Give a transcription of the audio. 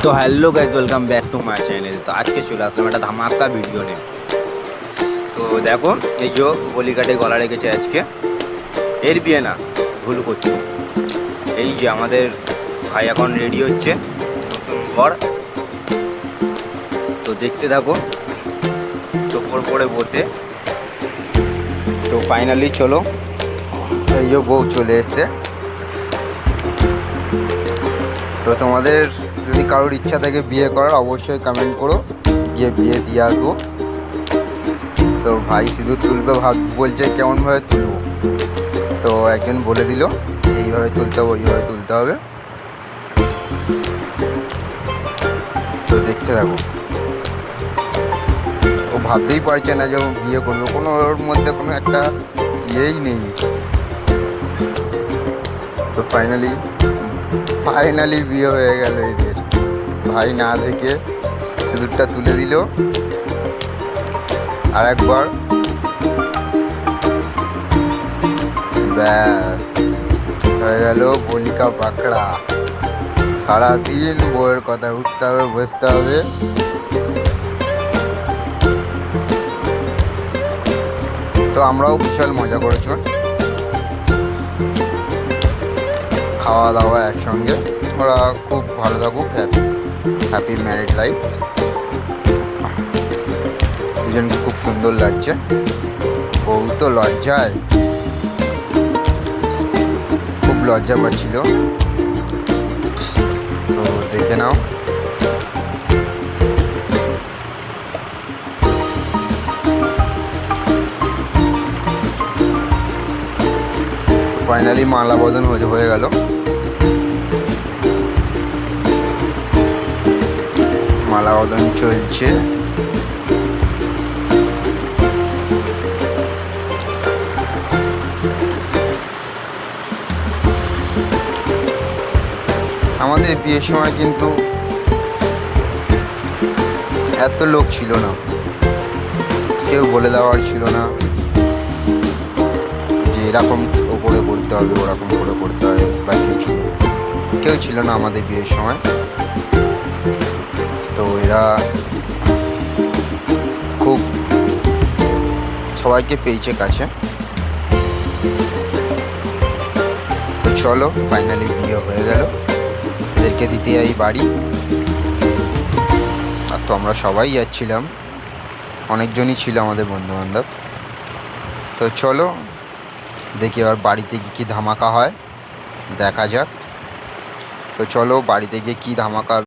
তো hello guys, welcome back to my channel. তো আজকে চলে আসলাম একটা ধামাকা ভিডিও নিয়ে। তো দেখো, এই যে বলি কাটে গলা রেখেছে আজকে, এর বিয়ে না, ভুল করছো। এই যে আমাদের ভাই এখন রেডি হচ্ছে, নতুন বর। তো দেখতে থাকো চোপড় পরে বসে। তো ফাইনালি চলো, এই যে বউ চলে এসছে। তো তোমাদের যদি কারোর ইচ্ছা থাকে বিয়ে করার, অবশ্যই কমেন্ট করো, গিয়ে বিয়ে দিয়ে আসবো। তো ভাই সিঁদুর তুলবে, বলছে কেমনভাবে তুলবো। তো একজন বলে দিল এইভাবে তুলতে হবে, ওইভাবে তুলতে হবে। তো দেখতে থাকো। ও ভাবতেই পারছে না যে ও বিয়ে করবে, কোনো ওর মধ্যে কোনো একটা ইয়েই নেই। তো ফাইনালি বিয়ে হয়ে গেল এদের। ভাই না দেখে সিঁদুরটা তুলে দিল আর একবার, ব্যাস হয়ে গেল বলিকা বাঁকড়া। সারাদিন বউয়ের কথা উঠতে হবে, বসতে হবে। তো আমরাও বিশাল মজা করেছি, খাওয়া দাওয়া একসঙ্গে। ওরা খুব ভালো থাকুক, হ্যাপি ম্যারিড লাইফ। দুজনকে খুব সুন্দর লাগছে। বউ তো লজ্জায় খুব লজ্জা পাচ্ছিল। তো দেখে নাও। ফাইনালি মালা বদন হয়ে গেল। মালা বদন চলছে। আমাদের বিয়ের সময় কিন্তু এত লোক ছিল না, কেউ বলে দেওয়ার ছিল না যে এরকম ওপরে করতে হবে, ওরকম করে করতে হবে, বা কেউ ছিল না আমাদের বিয়ের সময়। তো এরা খুব সবাইকে পেয়েছে কাছে। তো চলো, ফাইনালি বিয়ে হয়ে গেল। এদেরকে দিতে যাই বাড়ি। আর তো আমরা সবাই যাচ্ছিলাম, অনেকজনই ছিল আমাদের বন্ধুবান্ধব। তো চলো দেখি এবার বাড়িতে গিয়ে কী ধামাকা হয়, দেখা যাক। তো চলো বাড়িতে গিয়ে কী ধামাকা